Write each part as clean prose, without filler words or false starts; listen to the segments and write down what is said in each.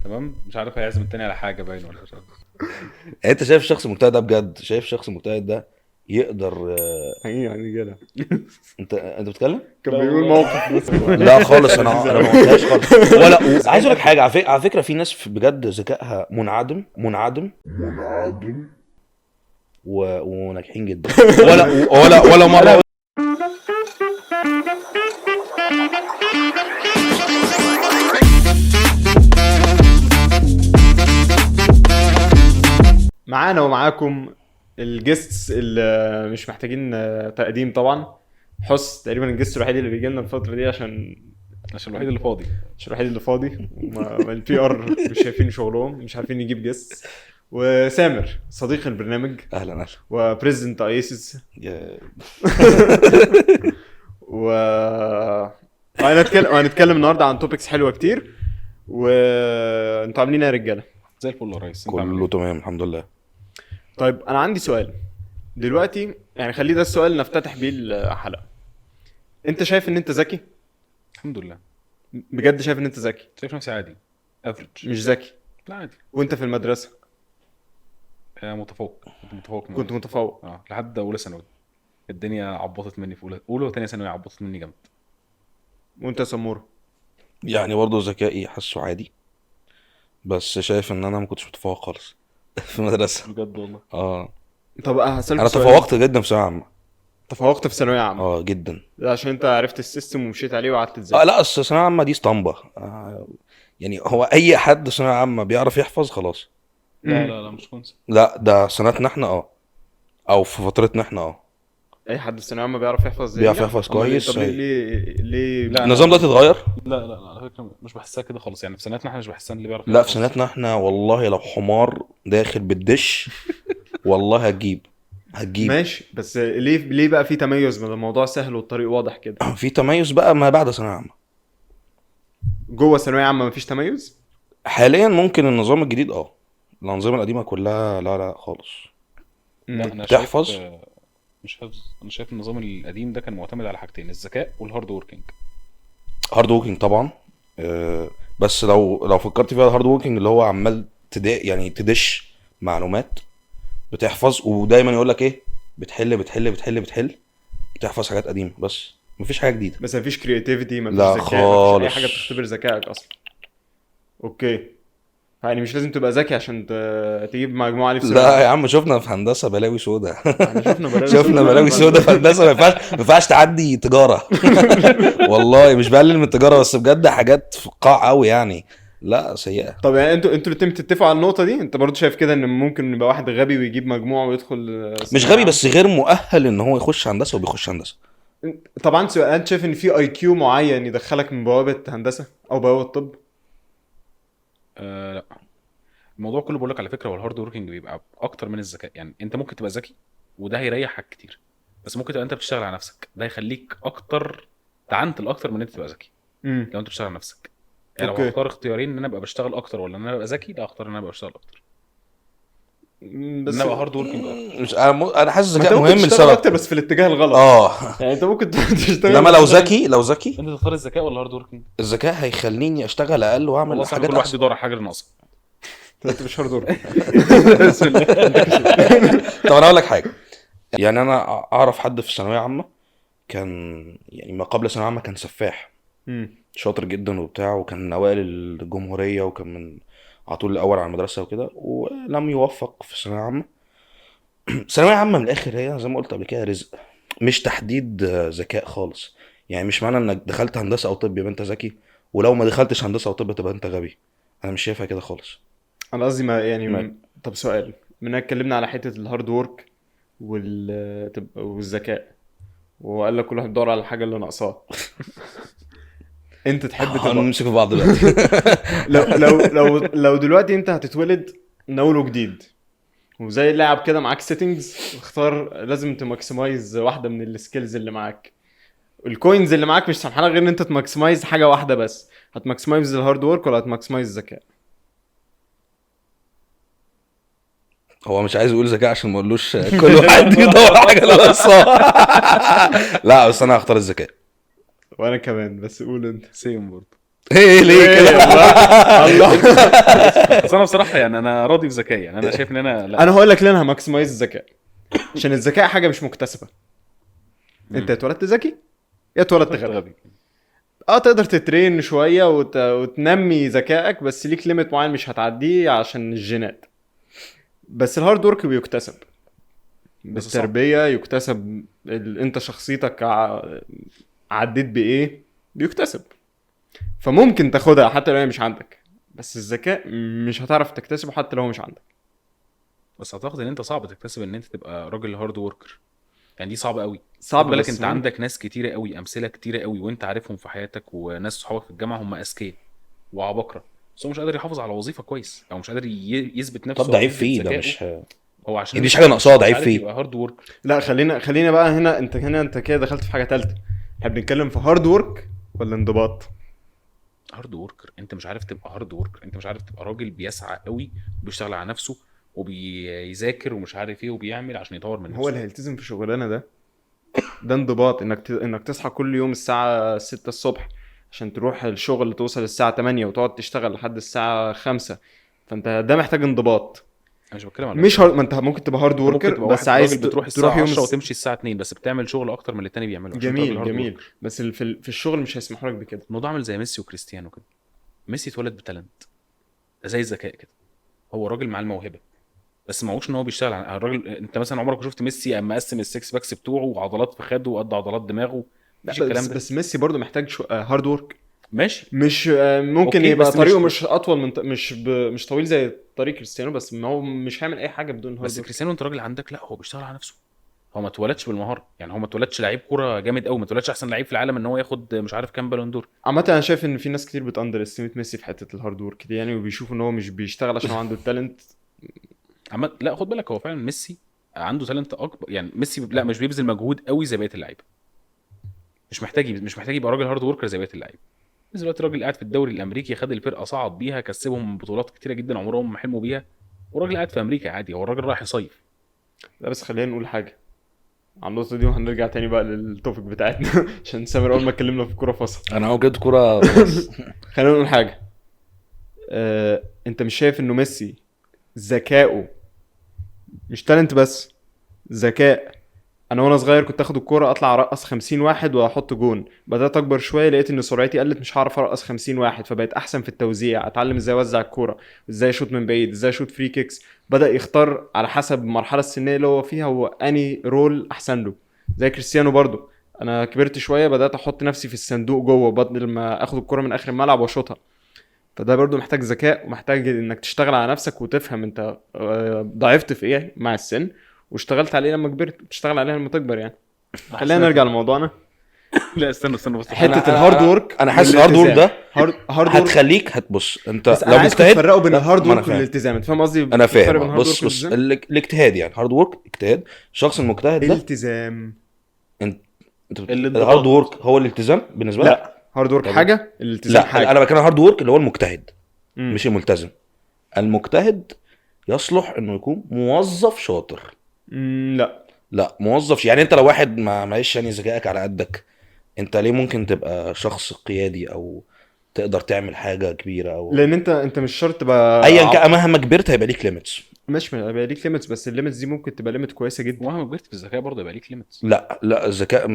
تمام، مش عارف هيعزم التاني على حاجه باين ولا مش عارف. انت شايف الشخص المجتهد ده بجد؟ شايف الشخص المجتهد ده يقدر يعني كده انت بتتكلم؟ كان لا بيقول والله. موقف مثلا. لا خالص، انا ما قلتهاش خالص. ولا عايز اقول لك حاجه، على فكره في ناس بجد ذكائها منعدم وناجحين جدا. ولا مره. معانا ومعاكم الجيستس اللي مش محتاجين تقديم طبعا. حس تقريبا الجيست الوحيد اللي بيجي لنا الفتره دي عشان الوحيد اللي فاضي. الوحيد اللي فاضي، والبي ار مش شايفين شغلهم، مش عارفين نجيب جيست. وسامر صديق البرنامج اهلا وبريزيدنت ايسيس و هنتكلم النهارده عن توبكس حلوه كتير. وانتوا عاملين ايه يا رجاله؟ زي الفل يا ريس، انت عامل كله ايه؟ تمام الحمد لله. طيب انا عندي سؤال دلوقتي، يعني خليه ده السؤال نفتتح بيه الحلقه. انت شايف ان انت ذكي؟ الحمد لله. بجد شايف ان انت ذكي؟ شايف نفسي عادي، افريج. مش ذكي؟ لا عادي. وانت في المدرسه متفوق. كنت متفوق؟ لحد اولى ثانوي الدنيا عبطت مني، في اولى وثانيه ثانوي عبطت مني جامد. وانت يا سموره؟ يعني برضه ذكائي حاسه عادي، بس شايف ان انا ما كنتش متفوق خالص في المدرسه. بجد والله. طب هسألك انا سؤال. تفوقت جدا في ثانويه عامه. تفوقت في ثانويه عامه؟ جدا. ده عشان انت عرفت السيستم ومشيت عليه وقعدت تذاكر؟ لا اصل ثانويه عامه دي اسطمبه. يعني هو اي حد ثانويه عامه بيعرف يحفظ خلاص. لا مش كونسبت. لا ده سنتنا احنا او في فترتنا احنا اي حد في ثانويه عامه بيعرف يحفظ زي بيعرف يحفظ كويس. طب ليه لا، النظام ده تتغير. لا على فكره مش بحسها كده خالص، يعني في سنتنا احنا مش بحسها اللي بيعرف لا في يحفظ. سنتنا احنا والله لو حمار داخل بالدش والله هتجيب ماشي، بس ليه بقى في تميز من الموضوع سهل والطريق واضح كده؟ في تميز بقى ما بعد ثانويه عامه. جوه ثانويه عامه مفيش تميز حاليا ممكن النظام الجديد الانظمه القديمه كلها لا خالص. لا انا تحفظ. شايف مش حفظ. انا شايف النظام القديم ده كان معتمد على حاجتين: الذكاء والهارد ووركينج. هارد ووركينج طبعا. بس لو فكرت فيها الهارد ووركينج اللي هو عمال يعني تدش معلومات، بتحفظ ودايما يقول لك ايه، بتحل بتحفظ حاجات قديمه بس مفيش حاجه جديده. بس مفيش كرياتيفيتي، مفيش لا ذكاء، مفيش خالص. اي حاجه تختبر ذكائك اصلا. اوكي، يعني مش لازم تبقى ذكي عشان تجيب مجموعه عاليه في ثانوية لا عامة. يا عم شفنا في هندسه بلاوي سودا. احنا شفنا شفنا بلاوي سودا في هندسه. ما ينفعش تعدي تجاره. والله مش بقلل من التجاره، بس بجد حاجات في القاع قوي يعني، لا سيئه. طب يعني انتوا الاتنين بتتفقوا على النقطه دي؟ انت برضو شايف كده ان ممكن يبقى واحد غبي ويجيب مجموعه ويدخل مش غبي، بس غير مؤهل ان هو يخش هندسه وبيخش هندسه. طبعا سؤال، انت شايف ان في اي كيو معين يدخلك من بوابه هندسه او بوابه طب؟ لا، الموضوع كله بقول لك على فكره، هو الهارد ووركينج بيبقى اكتر من الذكاء. يعني انت ممكن تبقى ذكي وده هيريحك كتير، بس ممكن تبقى انت بتشتغل على نفسك، ده هيخليك اكتر تعنتل اكتر من انت تبقى ذكي. لو انت بتشتغل على نفسك، يعني لو أوكي. هختار اختيارين ان انا ابقى بشتغل اكتر ولا ان انا ابقى ذكي، لا اختار ان انا ابقى بشتغل اكتر. بس ان ابقى هارد ووركينج اكتر. مش انا حاسس ما انت الذكاء ممكن مهم تشتغل لسبب. اكتر بس في الاتجاه الغلط. يعني انت ممكن تشتغل، انما لو ذكي انت تختار الذكاء ولا الهارد ووركينج؟ الذكاء هيخليني اشتغل اقل واعمل والله حاجات كل واحد احسن. بيدور على حاجه اللي ناقصه. انت مش هارد ورك. طب انا اقول لك حاجه، يعني انا اعرف حد في ثانويه عامه كان، يعني ما قبل ثانويه عامه كان سفاح شاطر جدا وبتاع، وكان من اوائل الجمهوريه، وكان من على طول الاول على المدرسه وكده، ولم يوفق في ثانويه عامه. ثانويه عامه من الاخر هي زي ما قلت قبل كده رزق، مش تحديد ذكاء خالص. يعني مش معنى انك دخلت هندسه او طب يبقى انت ذكي، ولو ما دخلتش هندسه او طب تبقى انت غبي. انا مش شايفها كده خالص. انا قصدي ما يعني ما- طب سؤال، من اتكلمنا على حته الهارد ورك والذكاء، وقال لك كل واحد يدور على الحاجه اللي ناقصاه. انت تحب تبقى هنمسك في بعض دلوقتي. لو دلوقتي انت هتتولد من اول وجديد، وزي اللاعب كده معاك سيتنجز، اختار لازم تماكسمايز واحده من السكيلز اللي معاك. الكوينز اللي معاك مش سامحه لك غير ان انت تماكسمايز حاجه واحده بس. هتماكسمايز الهارد ورك ولا هتماكسمايز الذكاء؟ هو مش عايز يقول ذكاء عشان ما اقولوش كل واحد يدور على حاجه ناقصاه. لا بس انا هختار الذكاء. وانا كمان، بس قول انت. سيم برضه. ايه ليه كده؟ الله. بس انا بصراحه يعني انا راضي بذكائي، يعني انا شايف ان انا لا. انا هقول لك ليه انا هماكسمايز الذكاء. عشان الذكاء حاجه مش مكتسبه. انت اتولدت ذكي يا اتولدت غبي. غبي. تقدر تترين شويه وتنمي ذكائك، بس ليك ليميت معين مش هتعديه عشان الجينات. بس الهارد ورك بيكتسب بالتربيه، يكتسب انت شخصيتك عديت بايه بيكتسب. فممكن تاخدها حتى لو هي مش عندك، بس الذكاء مش هتعرف تكتسبه حتى لو هو مش عندك. بس اعتقد ان انت صعب تكتسب ان انت تبقى راجل هارد وركر، يعني دي صعبه قوي. صعب، خد بالك بس انت ممكن. عندك ناس كتيره قوي، امثله كتيره قوي وانت عارفهم في حياتك، وناس صحابك في الجامعه هم اذكياء وعباقره، بس هو مش قادر يحافظ على وظيفه كويس، او مش قادر يثبت نفسه طب أو ضعيف يثبت فيه ده ذكائه. مش هو عشان يعني مش حاجه ناقصاه، مش ضعيف عارف فيه. يبقى هارد وركر. لا خلينا بقى هنا انت كده دخلت في حاجه ثالثه. احنا بنتكلم في هارد ورك ولا انضباط؟ هارد وركر، انت مش عارف تبقى هارد وركر، انت مش عارف تبقى راجل بيسعى قوي وبيشتغل على نفسه وبيذاكر ومش عارف ايه وبيعمل عشان يطور من هو نفسه. اللي هيلتزم في شغلانه ده انضباط. انك تصحى كل يوم الساعه 6 الصبح عشان تروح الشغل، توصل الساعه 8 وتقعد تشتغل لحد الساعه 5. فانت ده محتاج انضباط. انا مش بتكلم على مش ما انت ممكن تبقى هارد ممكن وركر تبقى بس واحد عايز راجل بتروح تروح الساعه يوم 10 وتمشي الساعه 2، بس بتعمل شغل اكتر من اللي التاني بيعمله عشان تبقى راجل هارد جميل. وركر. بس في الشغل مش هيسمحوا لك بكده. الموضوع عامل زي ميسي وكريستيانو كده. ميسي اتولد بتالنت، ده زي الذكاء كده، هو راجل معاه الموهبه بس معهوش ان هو بيشتغل على الراجل. انت مثلا عمرك شفت ميسي اما قسم السكس باكس بتوعه وعضلات في خده وقد عضلات دماغه؟ لا مفيش الكلام بس ده. بس ميسي برضو محتاج هارد ورك. ماشي مش ممكن أوكي، يبقى بس طريقه مش- مش اطول من مش طويل زي طريق كريستيانو، بس ما هو مش هيعمل اي حاجه بدون هارد بس ورك. كريستيانو انت راجل عندك، لا هو بيشتغل على نفسه، هو ما اتولدش بالمهاره، يعني هو ما اتولدش لعيب كوره جامد قوي، ما اتولدش احسن لعيب في العالم ان هو ياخد مش عارف كام بالون دور. عامه انا شايف ان في ناس كتير بتاندر استيميت ميسي في حته الهارد ورك دي يعني، وبيشوفوا ان هو مش بيشتغل عشان هو عنده التالنت. لا خد بالك، هو فعلا ميسي عنده تالنت اكبر، يعني ميسي لا مش بيبذل مجهود قوي زي بقيه اللعيبه، مش محتاج يبقى راجل هارد وركر زي بقيه اللعيبه. بس دلوقتي راجل قاعد في الدوري الامريكي، خد الفرقه صعد بيها، كسبهم بطولات كتيره جدا عمرهم ما حلموا بيها، وراجل قاعد في امريكا عادي، هو الراجل رايح يصيف. لا بس خلينا نقول حاجه عن النقطه دي، وهنرجع تاني بقى للتوبيك بتاعتنا عشان سامر اول ما اتكلمنا في الكوره فصل. انا اوجد كوره خلاص. خلينا نقول حاجه. انت مش شايف انه ميسي ذكائه مش تالنت بس ذكاء؟ انا وانا صغير كنت اخد الكوره اطلع ارقص 50 واحد واحط جون. بدات اكبر شويه لقيت ان سرعتي قلت، مش هعرف ارقص 50 واحد، فبقيت احسن في التوزيع، اتعلم ازاي اوزع الكوره، ازاي اشوط من بعيد، ازاي اشوط فري كيكس. بدا يختار على حسب المرحله السنيه اللي هو فيها هو اني رول احسن له. زي كريستيانو برضو، انا كبرت شويه بدات احط نفسي في الصندوق جوه بدل ما اخد الكوره من اخر الملعب واشوطها. فده برضو محتاج ذكاء، ومحتاج انك تشتغل على نفسك وتفهم انت ضعفت في ايه مع السن، واشتغلت عليه لما كبرت، بتشتغل عليه لما تكبر يعني. خلينا نرجع لموضوعنا. لا استنى بس حته أنا- الهارد وورك انا حاسس الهارد وورك ده هارد ورك. هتخليك هتبص انت بس انا لو عايز مجتهد. تفرقوا بين لا، الهارد ما أنا وورك فاهم. والالتزام. انت فاهم قصدي؟ انا الفرق فاهم. بين الهارد بص وورك بص والالتزام؟ الاجتهاد يعني هارد وورك اجتهاد. الشخص المجتهد ده التزام. انت الانضباط. الهارد وورك هو الالتزام بالنسبه لك؟ لا هارد وورك طب- حاجه، الالتزام لا حاجه. انا بتكلم هارد وورك اللي هو المجتهد مم. مش الملتزم. المجتهد يصلح انه يكون موظف شاطر. لا لا موظف يعني انت لو واحد ما معيش يعني ذكائك على قدك، انت ليه ممكن تبقى شخص قيادي او تقدر تعمل حاجه كبيره او لان انت مش شرط تبقى ايا كان مهما كبرت هيبقى ليك ليميتس. مش يبقى ليك ليميتس، بس الليميتس دي ممكن تبقى ليميت كويسه جدا. ومهما كبرت في الذكاء برضه يبقى ليك ليميتس. لا الذكاء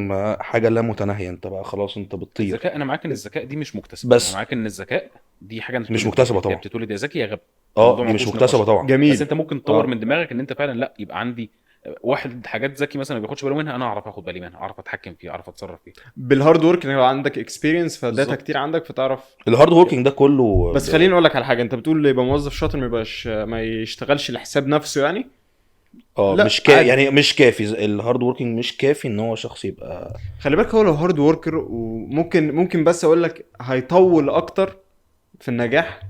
حاجه لا متناهيه، انت بقى خلاص انت بتطير. الذكاء انا معاك ان الذكاء دي مش مكتسبه، بس- انا معاك ان الذكاء دي حاجه انت مش بتتولد مكتسبة بيها. طبعا. يا بتتولد يا ذكي يا غبي. الموضوع دي ما مش فيهوش مكتسبه نقاش. طبعا. جميل. بس انت ممكن تطور آه. من دماغك ان انت فعلا لا يبقى عندي واحد حاجات ذكي مثلا ما بياخدش باله منها، انا اعرف اخد بالي منها، اعرف اتحكم فيها، اعرف اتصرف فيها. بالهارد وورك ان يبقى عندك اكسبيرينس فداتا بالظبط. كتير عندك فتعرف. الهارد ووركينج ده كله بس خليني اقول لك على حاجه. انت بتقول يبقى موظف شاطر ما يشتغلش لحساب نفسه يعني. لا، مش عادي. يعني مش كافي. الهارد ووركينج مش كافي ان هو شخص يبقى خلي بالك هو لو هارد ووركر وممكن بس اقول لك هيطول اكتر في النجاح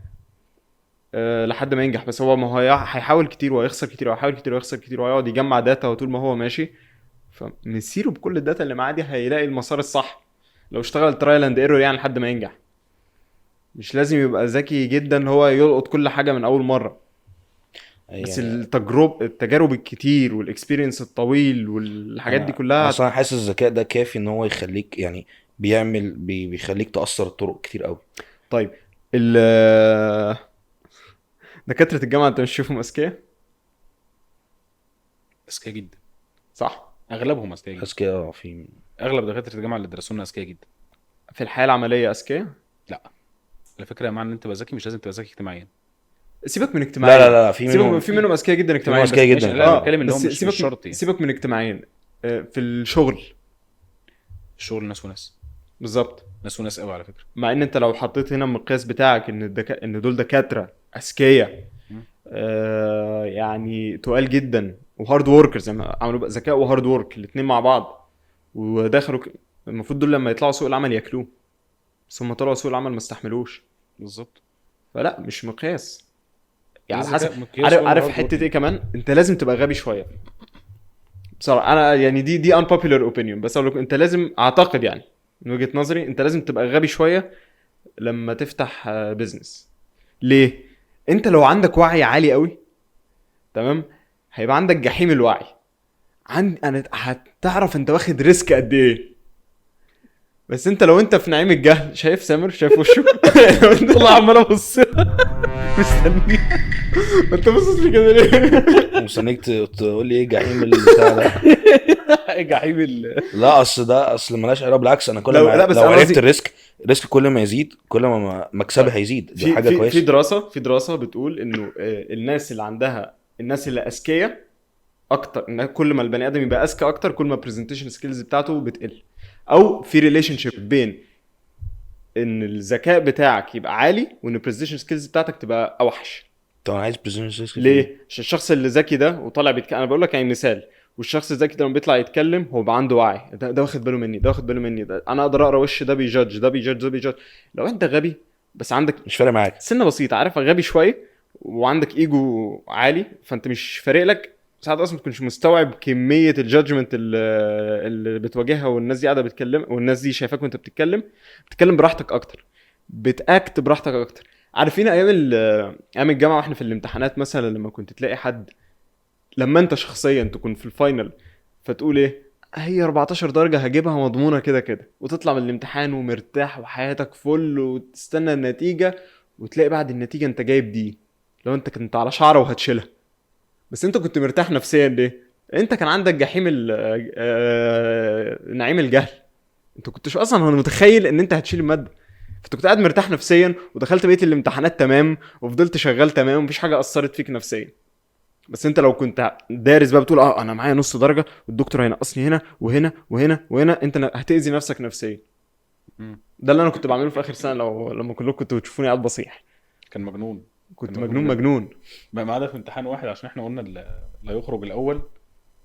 لحد ما ينجح. بس هو ما هو هيحاول كتير وهيخسر كتير وهيحاول كتير وهيخسر كتير وهيقعد يجمع داتا وطول ما هو ماشي. فمسيره بكل الداتا اللي معاه دي هيلاقي المسار الصح لو اشتغل ترايل اند ايرور يعني لحد ما ينجح. مش لازم يبقى ذكي جدا هو يلقط كل حاجه من اول مره. بس يعني التجارب الكتير والاكسبيرينس الطويل والحاجات دي كلها اصلا حاسس الذكاء ده كافي ان هو يخليك يعني بيخليك تأثر الطرق كتير قوي. طيب دكاتره الجامعه انت مش شايفهم اذكياء؟ اذكياء جدا، صح. اغلبهم اذكياء جدا. اذكياء في اغلب دكاتره الجامعه اللي درسونا اذكياء جدا. في الحياه العمليه اذكياء. على فكره، معنى ان انت تبقى ذكي مش لازم تبقى ذكي اجتماعيا. سيبك من اجتماعيا. لا في منهم في منهم اذكياء جدا اجتماعيا. اذكياء بس- جدا. ماشي، لا انا بتكلم ان هو بس مش شرط يعني. سيبك من اجتماعيا. في الشغل الشغل ناس وناس، بالظبط. ناس وناس قوي على فكره. مع ان انت لو حطيت هنا المقياس بتاعك ان دول دكاتره اذكياء، مم. يعني تقال جدا وهارد وركرز، يعني عملوا بقى ذكاء وهارد ورك الاثنين مع بعض ودخلوا المفروض دول لما يطلعوا سوق العمل ياكلوه، بس هم طلعوا سوق العمل ما استحملوش. بالظبط. فلا مش مقياس يعني. الذكاء حسب مقياس هو عارف hard حته working. ايه كمان، انت لازم تبقى غبي شويه بصراحه. انا يعني دي unpopular opinion، بس اقول لك انت لازم، اعتقد يعني من وجهه نظري انت لازم تبقى غبي شويه لما تفتح بيزنس. ليه؟ انت لو عندك وعي عالي قوي، تمام، هيبقى عندك جحيم الوعي. انا هتعرف انت واخد ريسك قد ايه. بس انت لو انت في نعيم الجهل، شايف سامر، شايف وشه والله عمال ابص مستني. انت باصص لي كده ليه؟ مستنيك تقول لي ايه جحيم البتاع ده. جحيم لا اصل مالهاش علاقه، بالعكس انا كل لا، ما لا، بس لو أنا عرفت قصدي- الريسك كل ما يزيد كل ما مكسبي هيزيد، دي حاجه في كويسه. دراسه بتقول انه الناس اللي عندها، الناس اللي اذكياء اكتر، ان كل ما البني ادم يبقى اذكى اكتر كل ما البرزنتيشن سكيلز بتاعته بتقل. او في ريليشن شيب بين ان الذكاء بتاعك يبقى عالي وان البرزنتيشن سكيلز بتاعتك تبقى اوحش. طب انا عايز برزنتيشن. ليه؟ عشان الشخص اللي ذكي ده وطالع بيتكلم، انا بقول لك يعني مثال، والشخص الذكي ده لما بيطلع يتكلم هو بقى عنده وعي، ده واخد باله مني، ده واخد باله مني، ده انا اقدر اقرا وش ده بيجادج، ده بيجادج، ده بيجادج. لو انت غبي بس عندك مش فارق معاك. سنه بسيطه، عارف، غبي شويه وعندك ايجو عالي، فانت مش فارق لك ساعات اصلا، ما تكونش مستوعب كميه الجادجمنت اللي بتواجهها، والناس دي قاعده بتتكلم، والناس دي شايفاك وانت بتتكلم براحتك اكتر، بتاكت براحتك اكتر. عارفين ايام الجامعه واحنا في الامتحانات مثلا، لما كنت تلاقي حد، لما انت شخصيا تكون في الفاينل فتقول ايه، هي 14 درجه هجيبها مضمونه كده كده، وتطلع من الامتحان ومرتاح وحياتك فل، وتستنى النتيجه وتلاقي بعد النتيجه انت جايب دي، لو انت كنت على شعره وهتشيلها، بس انت كنت مرتاح نفسيا. ليه؟ انت كان عندك جحيم نعيم الجهل، انت كنتش اصلا متخيل ان انت هتشيل الماده، فانت كنت قاعد مرتاح نفسيا ودخلت بقيه الامتحانات تمام وفضلت شغال تمام ومفيش حاجه اثرت فيك نفسيا. بس انت لو كنت دارس بقى بتقول انا معايا نص درجه والدكتور هينقصني هنا وهنا وهنا وهنا، انت هتاذي نفسك نفسيا. مم. ده اللي انا كنت بعمله في اخر سنه، لما كلكم كنتوا بتشوفوني قاعد بصيح، كان مجنون. كنت كان مجنون. ما عدا في امتحان واحد، عشان احنا قلنا اللي هيخرج الاول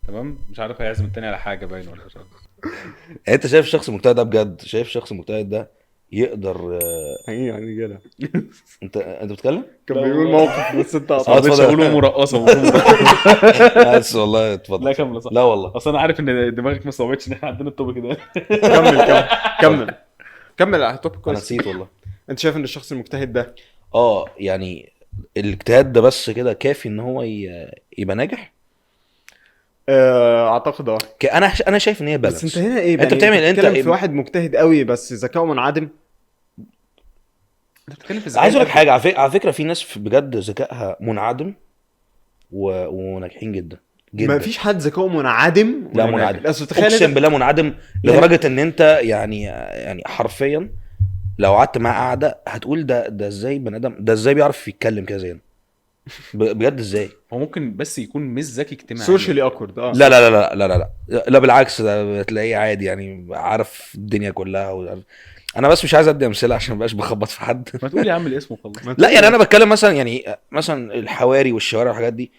تمام مش عارف هيعزم التاني على حاجه باين ولا مش عارف. انت شايف الشخص المجتهد ده بجد؟ شايف الشخص المجتهد ده يقدر ايه يعني كده؟ انت بتتكلم؟ كان لا بيقول والله. موقف بس انت اه، قطعت. اتفضل. مش هقوله مرقصه بس والله اتفضل. لا كمل صح. لا والله. اصل انا عارف ان دماغك ما صوبتش ان احنا عندنا التوبيك ده. كمل على التوبيك انا كويس. نسيت والله. انت شايف ان الشخص المجتهد ده يعني الاجتهاد ده بس كده كافي ان هو يبقى ناجح؟ اعتقد انا شايف ان هي بس بالانس. انت هنا ايه انت بتعمل بتتكلم في واحد مجتهد قوي بس ذكاؤه منعدم. انت بتتكلم في ذكاء عايز اقول لك الأكل. حاجه، على فكره في ناس بجد ذكائها منعدم وناجحين جدا جدا. ما فيش حد ذكاؤه منعدم. لا منعدم، اصل تخيل اقسم بالله منعدم يعني- لدرجه ان انت يعني حرفيا لو قعدت معاه قعده هتقول ده ازاي بني ادم ده ازاي بيعرف يتكلم كده زينا؟ بجد ازاي؟ هو ممكن بس يكون مش ذكي اجتماعيا. سوشيالي اكورد. لا لا لا لا لا لا لا, لا بالعكس، ده بتلاقيه عادي يعني عارف الدنيا كلها انا بس مش عايز ادي امثله عشان مبقاش بخبط في حد. ما تقول يا عم الاسم وخلاص. لا يعني انا بتكلم مثلا يعني مثلا الحواري والشوارع والحاجات دي،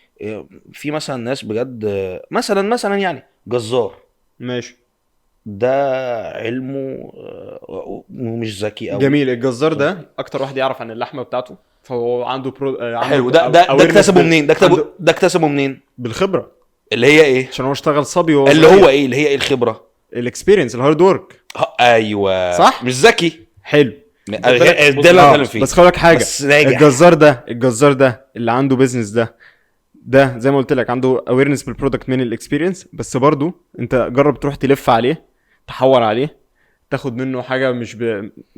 في مثلا ناس بجد مثلا يعني جزار ماشي ده علمه ومش ذكي قوي. جميل. الجزار ده اكتر واحد يعرف عن اللحمه بتاعته، فهو عنده حلو. ده اكتسبه منين؟ ده اكتسبه منين؟ بالخبره، اللي هي ايه؟ عشان هو اشتغل صبي اللي هو ايه؟ اللي هي ايه الخبره؟ الاكسبيرينس، الهارد ورك. ايوه صح؟ مش ذكي. حلو. ده اللي انا بتكلم فيه. بس خلي لك حاجه، بس ناجح. الجزار ده اللي عنده بيزنس ده زي ما قلت لك عنده اويرنس بالبرودكت من الاكسبيرينس، بس برضو انت جرب تروح تلف عليه، تحور عليه، تاخد منه حاجه مش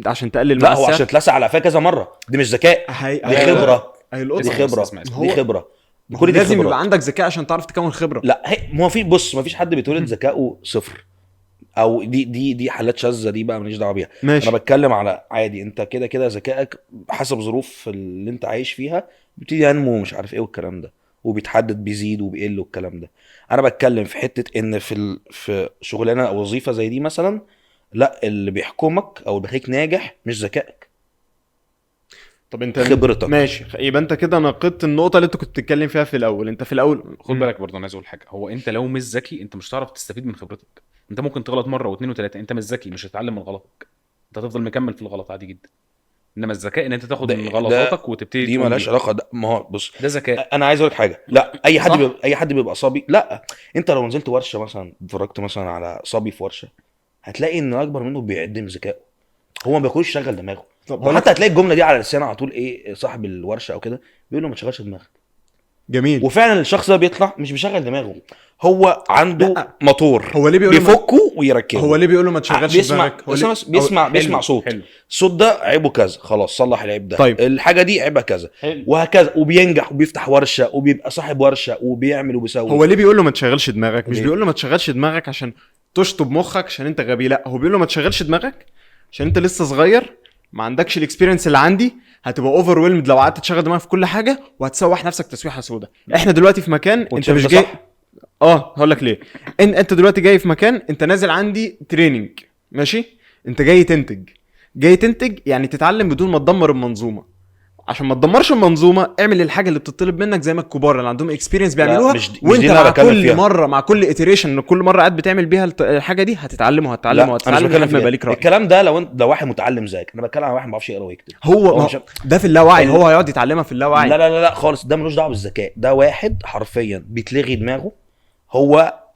عشان تقلل لا مع هو السعر. عشان اتلسع على قفاه كذا مره، دي مش ذكاء، دي خبره، هيلقطك. دي خبره، اسمع. دي هو- خبره، ما هو كل دي لازم خبرات. يبقى عندك ذكاء عشان تعرف تكون خبره. لا ما في، بص ما فيش حد بيتولد ذكائه صفر، او دي حالات شاذه، دي بقى ماليش دعوه بيها. ماشي. انا بتكلم على عادي، انت كده كده ذكائك حسب ظروف اللي انت عايش فيها بيبتدي ينمو مش عارف ايه والكلام ده، وبيتحدد بيزيد وبيقل والكلام ده. انا بتكلم في حته ان في شغلانه او وظيفه زي دي مثلا، لا اللي بيحكمك او اللي بيخليك ناجح مش ذكائك، طب انت خبرتك. ماشي، يبقى انت كده نقدت النقطه اللي انت كنت بتتكلم فيها في الاول. انت في الاول خد بالك برضه، انا عايز اقول حاجه. هو انت لو مش ذكي انت مش هتعرف تستفيد من خبرتك. انت ممكن تغلط مره واثنين وثلاثه، انت مش ذكي مش هتتعلم من غلطك، انت هتفضل مكمل في الغلط عادي جدا. انما الذكاء ان انت تاخد من غلطاتك وتبتدي دي تقوم مالهاش بيها. علاقه، ده ما هو بص، ده ذكاء. انا عايز اقول لك حاجه، لا اي حد صح. اي حد بيبقى صبي، لا انت لو نزلت ورشه مثلا، اتفرجت مثلا على صبي في ورشه، هتلاقي ان اكبر منه بيقدم ذكائه، هو ما بياخدش يشغل دماغه. طب هقول وحتى لك هتلاقي الجمله دي على لسانه على طول، ايه صاحب الورشه او كده بيقول له ما تشغلش دماغك. جميل. وفعلا الشخص ده بيطلع مش بيشغل دماغه، هو عنده لا. موتور، هو ليه بيقول له بيفكه ويركبه. هو ليه بيقول له ما تشغلش بيسمع دماغك؟ هو ليه... بيسمع صوت، حلو. الصوت ده عيبه كذا، خلاص صلح العيب ده. طيب. الحاجه دي عيبها كذا، حلو. وهكذا، وبينجح وبيفتح ورشه وبيبقى صاحب ورشه وبيعمل وبيسوي. هو ليه بيقول له ما تشغلش دماغك؟ مش ليه؟ بيقول له ما تشغلش دماغك عشان تشطب مخك عشان انت غبي، لا هو بيقول له ما تشغلش دماغك عشان انت لسه صغير، ما عندكش الاكسبيرينس اللي عندي، هتبقى اوفر ويلمد لو قعدت تشغل دماغك في كل حاجه، وهتسوح نفسك تسويحه سودا. احنا دلوقتي في مكان انت وانت شايف مش ده جاي. صح؟ هقول لك ليه. انت دلوقتي جاي في مكان، انت نازل عندي تريننج، ماشي؟ انت جاي تنتج يعني تتعلم بدون ما تدمر المنظومه. عشان ما تدمرش المنظومه، اعمل الحاجه اللي بتطلب منك زي ما الكبار اللي عندهم اكسبيرينس بيعملوها. مش دي وانت اللي أنا مع بتكلم كل فيها. مره، مع كل اتريشن، كل مره قاعد بتعمل بيها الحاجه دي، هتتعلم لا وهتتعلم انا مش وهتتعلم بتكلم لحد ما في يبقى ليك راي. الكلام ده لو واحد متعلم زيك، انا بتكلم عن واحد ما بيعرفش يقرا ويكتب. هو مش... ده في اللاوعي، هو هيقعد يتعلمها في اللاوعي. لا خالص، ده ملوش دعوه بالذكاء، ده واحد حرفيا بيتلغي دماغه.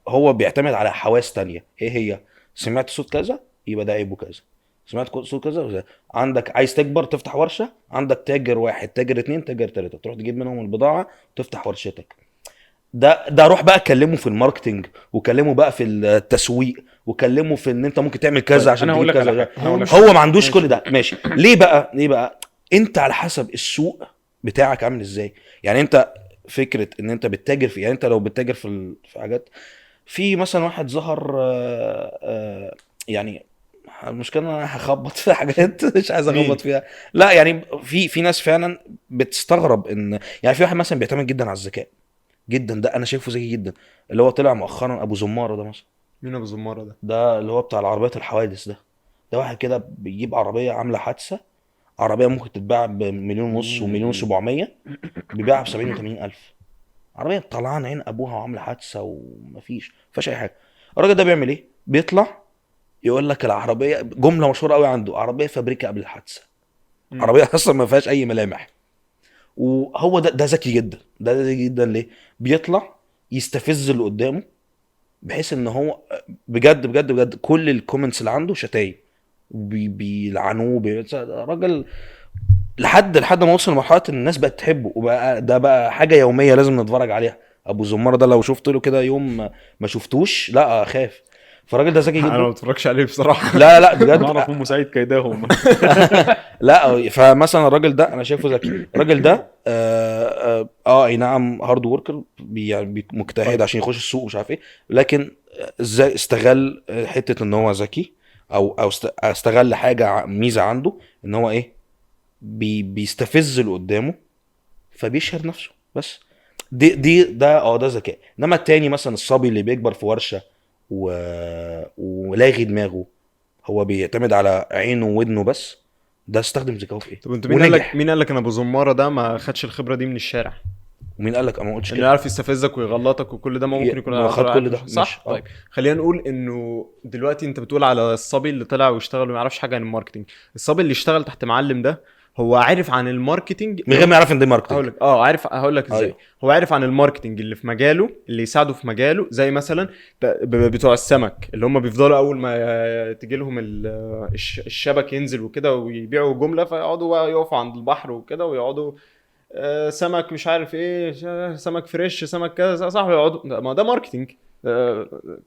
هو بيعتمد على حواس تانية. ايه هي؟ سمعت صوت كذا يبقى ده عيبه كذا، سمعت صوت كذا. عندك عايز تكبر تفتح ورشه، عندك تاجر واحد، تاجر اتنين، تاجر تلاته، تروح تجيب منهم البضاعه وتفتح ورشتك. ده روح بقى كلمه في الماركتينج، وكلمه بقى في التسويق، وكلمه في ان انت ممكن تعمل كذا طيب، عشان أنا هقول تجيب لك على كذا. حاجة. هقول لك هو ما عندوش كل ده، ماشي. ليه بقى انت على حسب السوق بتاعك عامل ازاي. يعني انت فكره ان انت بتتاجر في، يعني انت لو بتتاجر في حاجات، في مثلا واحد ظهر يعني المشكله ان انا هخبط في حاجات مش عايز اخبط فيها. لا يعني في ناس فعلا بتستغرب ان، يعني في واحد مثلا بيعتمد جدا على الذكاء جدا، ده انا شايفه ذكي جدا، اللي هو طلع مؤخرا ابو زماره ده مثلا. مين ابو زماره ده؟ ده اللي هو بتاع العربيات الحوادث ده واحد كده بيجيب عربيه عامله حادثه، عربيه ممكن تتباع بمليون ونص ومليون و700، بيبيعها ب 70 و80 الف. عربيه طلعان عين ابوها وعامله حادثه ومفيش فيهاش اي حاجه. الراجل ده بيعمل ايه؟ بيطلع يقول لك العربيه، جمله مشهوره قوي عنده، عربيه فابريكا قبل الحادثه، عربيه اصلا ما فيهاش اي ملامح. وهو ده ذكي جدا، ده ذكي جدا. ليه؟ بيطلع يستفز اللي قدامه، بحيث ان هو بجد كل الكومنتس اللي عنده شتايم، بيلعنوه راجل، لحد ما وصل لمرحله ان الناس بقت تحبه، وبقى ده بقى حاجه يوميه لازم نتفرج عليها. ابو زماره ده لو شفت له كده يوم ما شفتوش لا اخاف. فالراجل ده ذكي انا ما جدا. بتفرجش عليه بصراحه. لا بجد نعرف ام سعيد كيداهم. لا فمثلا الراجل ده انا شايفه ذكي. الراجل ده اي نعم هارد وركر، مجتهد عشان يخش السوق ومش عارف ايه، لكن ازاي استغل حته ان هو ذكي، او استغل حاجه ميزه عنده، ان هو ايه، بيستفز اللي قدامه فبيشهر نفسه بس. ده ذكاء. انما التاني مثلا الصبي اللي بيكبر في ورشه ولاغي دماغه، هو بيعتمد على عينه وودنه بس، ده استخدم ذكائه في ايه؟ طب انت مين قال لك ان ابو زماره ده ما خدش الخبره دي من الشارع؟ ومين قال لك؟ انا ما قلتش انه كده. يعرف يستفزك ويغلطك وكل ده، ما ممكن يكون ما خد كل ده صح. طيب خلينا نقول انه دلوقتي انت بتقول على الصبي اللي طلع واشتغل وما يعرفش حاجه عن الماركتنج. الصبي اللي اشتغل تحت معلم ده هو عارف عن الماركتنج من غير ما يعرف ان ده ماركتنج. هقول لك ازاي. أيوه. هو عارف عن الماركتنج اللي في مجاله، اللي يساعده في مجاله، زي مثلا بتوع السمك اللي هم بيفضلوا اول ما تجي لهم الشبك ينزل وكده ويبيعوا جمله، فيقعدوا يقفوا عند البحر وكده ويقعدوا سمك مش عارف ايه، سمك فريش، سمك كذا، صح؟ يقعدوا، ما ده ماركتنج،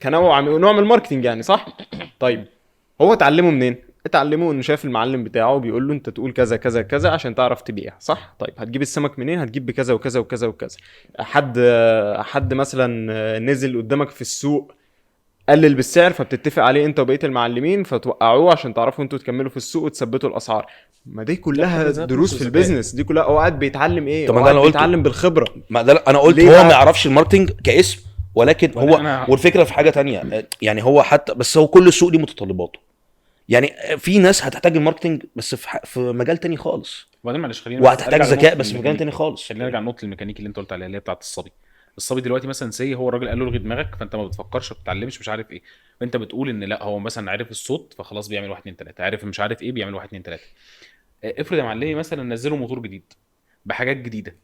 كنوع من الماركتنج يعني، صح؟ طيب هو اتعلمه منين؟ اتعلمه انه شاف المعلم بتاعه بيقول له انت تقول كذا كذا كذا عشان تعرف تبيع، صح؟ طيب هتجيب السمك منين؟ هتجيب بكذا وكذا وكذا وكذا. حد مثلا نزل قدامك في السوق قلل بالسعر، فبتتفق عليه انت وبقيه المعلمين فتوقعوه عشان تعرفوا انتوا تكملوا في السوق وتثبتوا الاسعار. ما دي كلها ده ذات دروس نفسه في ذكاء. البيزنس، دي كلها هو قاعد بيتعلم ايه؟ طب ما هو ده قاعد أنا قلته. بيتعلم بالخبره. ما ده انا قلت ليه هو بقى؟ ما يعرفش الماركتنج كاسم، ولكن هو أنا- والفكره في حاجه تانية. يعني هو حتى بس هو كل سوق ليه متطلباته. يعني في ناس هتحتاج الماركتنج بس في مجال تاني خالص، وبعدين معلش خلينا وهتحتاج نرجع ذكاء لنقطة بس في مجال الميكانيك. تاني خالص. خلينا نرجع لنقطه الميكانيك اللي انت قلت عليها اللي هي بتاعت الصبي دلوقتي مثلا سي هو الراجل قال له الغي دماغك، فانت ما بتفكرش ما بتتعلمش مش عارف ايه، فانت بتقول ان لا هو مثلا عارف الصوت فخلاص بيعمل 1 2 3، عارف مش عارف ايه بيعمل 1 2 3. افرض يا معلمي مثلا نزلوا موتور جديد بحاجات جديده،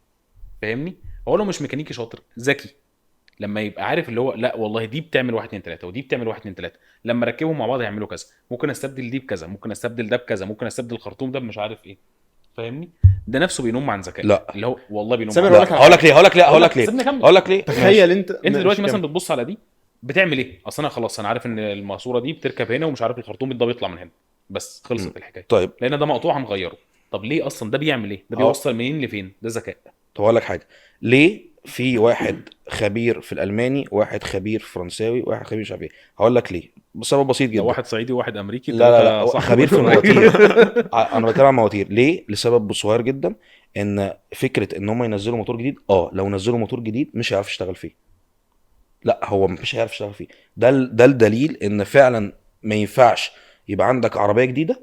فاهمني؟ هو لو مش ميكانيكي شاطر ذكي لما يبقى عارف اللي هو لا والله دي بتعمل 1 2 3 ودي بتعمل 1 2 3، لما ركبهم مع بعض هيعملوا كذا، ممكن استبدل دي بكذا، ممكن استبدل ده بكذا، ممكن استبدل الخرطوم ده مش عارف ايه، فاهمني؟ ده نفسه بينم عن ذكاء. لا. اللي هو والله بينم سامر عن أقول لا لك على هقول لك ليه سيبني أكمل. هقول لك ليه تخيل انت انت ماشي، دلوقتي مثلا كمل. بتبص على دي بتعمل ايه؟ اصل انا خلاص انا عارف ان الماسوره دي بتركب هنا ومش عارف الخرطوم ده بيطلع من هنا، بس خلصت الحكايه. طيب لان ده مقطوع هنغيره. طب ليه اصلا ده بيعمل ايه؟ ده أهو. بيوصل منين لفين؟ ده ذكاء. طب اقول لك حاجه، ليه في واحد خبير في الالماني، واحد خبير فرنساوي، واحد خبير مش عارف ايه؟ هقول لك ليه، بسبب بسيط جدا. لو واحد صعيدي وواحد امريكي لا لا تلاتة لا صح خبير في وواحد المواتير. انا بتكلم عن مواتير. ليه؟ لسبب صغير جدا، ان فكره ان هم ينزلوا موتور جديد، لو نزلوا موتور جديد مش هيعرف يشتغل فيه. لا هو مش هيعرف يشتغل فيه. ده الدليل ان فعلا ما ينفعش يبقى عندك عربيه جديده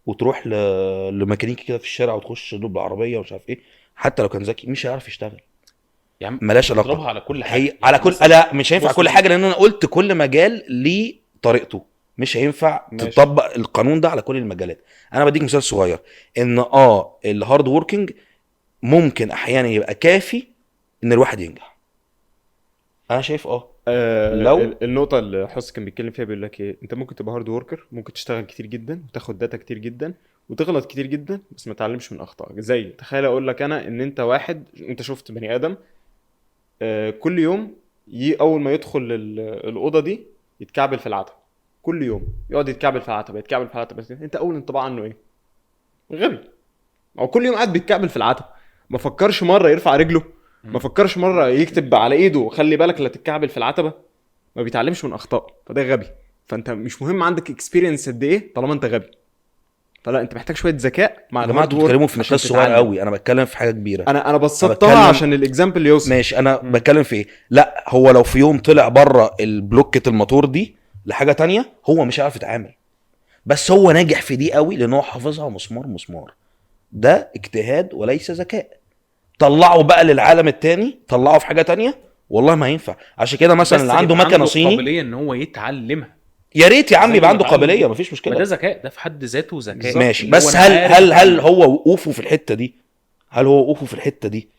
وتروح لميكانيكي كده في الشارع وتخش تدوب بالعربيه ومش عارف ايه، حتى لو كان ذكي مش هيعرف يشتغل. يا عم ملاش علاقه. اضربها على كل حاجه. هي على كل لا مش هينفع بص كل بص. حاجه، لان انا قلت كل مجال ليه طريقته، مش هينفع ماشي. تطبق القانون ده على كل المجالات. انا بديك مثال صغير، ان الهارد ووركينج ممكن احيانا يبقى كافي ان الواحد ينجح. انا شايف لو- النقطة اللي حس كان بيتكلم فيها بيقول لك ايه، انت ممكن تبقى هارد وركر، ممكن تشتغل كتير جدا وتاخد داتا كتير جدا وتغلط كتير جدا بس ما تعلمش من اخطائك. زي تخيل اقول لك انا ان انت واحد، انت شفت بني ادم كل يوم اول ما يدخل الاوضة دي يتكعبل في العتبة، كل يوم يقعد يتكعبل في العتبة يتكعبل في العتبة. انت اول انطباع عنه ايه؟ غبي. هو كل يوم قاعد بيتكعبل في العتبة، ما فكرش مرة يرفع رجله، ما فكرش مرة يكتب على ايده خلي بالك لا تتكعبل في العتبة. ما بيتعلمش من اخطائه، فده غبي. فانت مش مهم عندك اكسبيرينس قد ايه طالما انت غبي. فلا انت محتاج شويه ذكاء مع يا جماعه الهارد انتوا وورك بتتكلموا في عشان نقاش صغير تتعلم. قوي، انا بتكلم في حاجه كبيره. انا بسطتها بتكلم- عشان الاكزامبل يوصل. ماشي انا بتكلم في ايه. لا هو لو في يوم طلع بره البلوكة الموتور دي لحاجه تانية هو مش هيعرف يتعامل، بس هو ناجح في دي قوي لان هو حافظها مسمار مسمار. ده اجتهاد وليس ذكاء. طلعه بقى للعالم التاني، طلعه في حاجه تانية، والله ما ينفع. عشان كده مثلا بس اللي عنده يبقى مكنه صيني قابليه ان هو يتعلمها. يا ريت يا عم زي يبقى ما عنده اتعلم. قابليه، مفيش ما ده مشكله. ذكاء، ده في حد ذاته ذكاء. ماشي اللي هو بس أنا عارف هل أعمل. هو وقوفه في الحته دي، هل هو وقوفه في الحته دي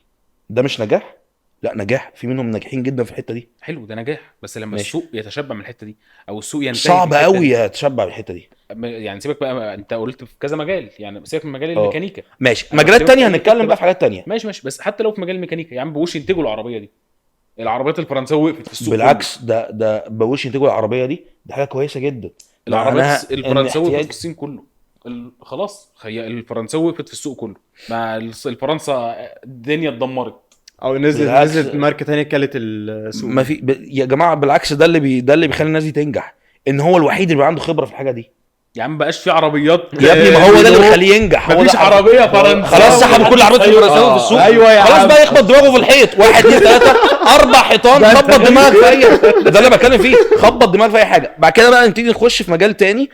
ده مش نجاح؟ لا نجاح، في منهم ناجحين جدا في الحته دي. حلو ده نجاح، بس لما ماشي. السوق يتشبع من الحته دي او السوق ينتهي صعب في الحتة قوي دي. يتشبع بالحته دي. يعني سيبك بقى، انت قلت في كذا مجال، يعني سيبك من مجال اه. الميكانيكا. ماشي أنا مجالات بكلمك تانية في هنتكلم الحتة بقى في حاجات تانية. ماشي بس حتى لو في مجال الميكانيكا يا عم بوش ينتجوا العربيه دي، العربيات الفرنساويه وقفت في السوق بالعكس ده بوش ينتجوا العربيه دي حاجه كويسه جدا. كله. معناها العربيات إن الفرنساويه وقفت احتياج- في الصين كله. خلاص هي الفرنساويه وقفت في السوق كله، مع الفرنسا الدنيا اتدمرت. او بالعكس. نزلت ماركه تانية كلت السوق. ما في يا جماعه بالعكس، ده اللي بيخلي الناس دي تنجح، ان هو الوحيد اللي عنده خبره في الحاجه دي. يا عم بقاش في عربيات يا ابني ما هو ده اللي بيخليه ينجح. هو مفيش ده عربيه فرنسا خلاص سحبوا كل العربيات الفرنساويه في السوق. ايوه يا خلاص عم. بقى يخبط دماغه في الحيط، 1 2 3 4 حيطان، خبط دماغك في اي. ده اللي بتكلم فيه، خبط دماغك في اي حاجه. بعد كده بقى نبتدي نخش في مجال تاني.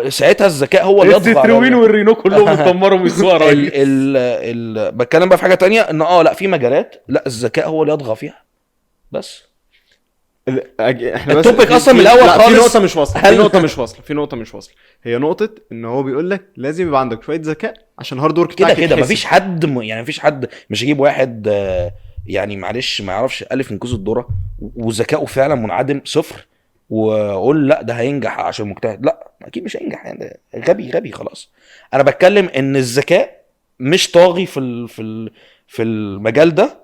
ساعتها الذكاء هو اللي يطغى على الستروين والرينو كلهم اتدمروا من السوق يا راجل. بتكلم بقى في حاجه تانية، ان لا في مجالات لا الذكاء هو اللي يطغى فيها بس. احنا بس التوبيك أصلاً من الأول لا، في خالص. نقطه مش واصله، في نقطه مش واصله. هي نقطه ان هو بيقول لك لازم يبقى عندك شويه ذكاء عشان هارد ورك كده بتاعك كده يتحسب. مفيش حد يعني مفيش حد مش هيجيب واحد يعني معلش ما يعرفش الف من كوز الذره وذكائه فعلا منعدم صفر واقول لا ده هينجح عشان مجتهد. لا اكيد مش هينجح، يعني غبي خلاص. انا بتكلم ان الذكاء مش طاغي في المجال ده،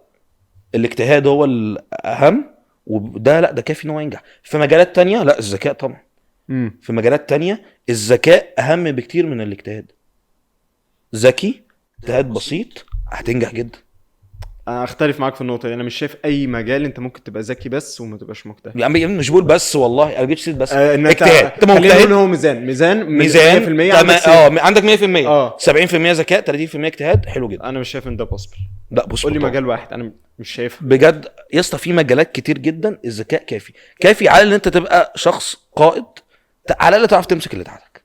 الاجتهاد هو الاهم، وده لا ده كافي ان هو ينجح. في مجالات تانية لا الذكاء طبعا. في مجالات تانية الذكاء اهم بكتير من الاجتهاد. ذكي اجتهاد بسيط هتنجح جدا. انا اختلف معاك في النقطه دي. انا مش شايف اي مجال انت ممكن تبقى ذكي بس وما تبقاش مجتهد. يعني مش بقول بس، والله انا جبت سيت بس. ان انت اجتهاد انت خلينا نقول مجتهد، هو ميزان ميزان 100% عندك عندك 100%، اه 70% ذكاء 30% اجتهاد، حلو جدا. انا مش شايف ان ده بوسبل. لا بص قول لي طبعا. مجال واحد انا مش شايفها بجد يا اسطى في مجالات كتير جدا الذكاء كافي على ان انت تبقى شخص قائد، على الاقل تعرف تمسك اللي تحتك،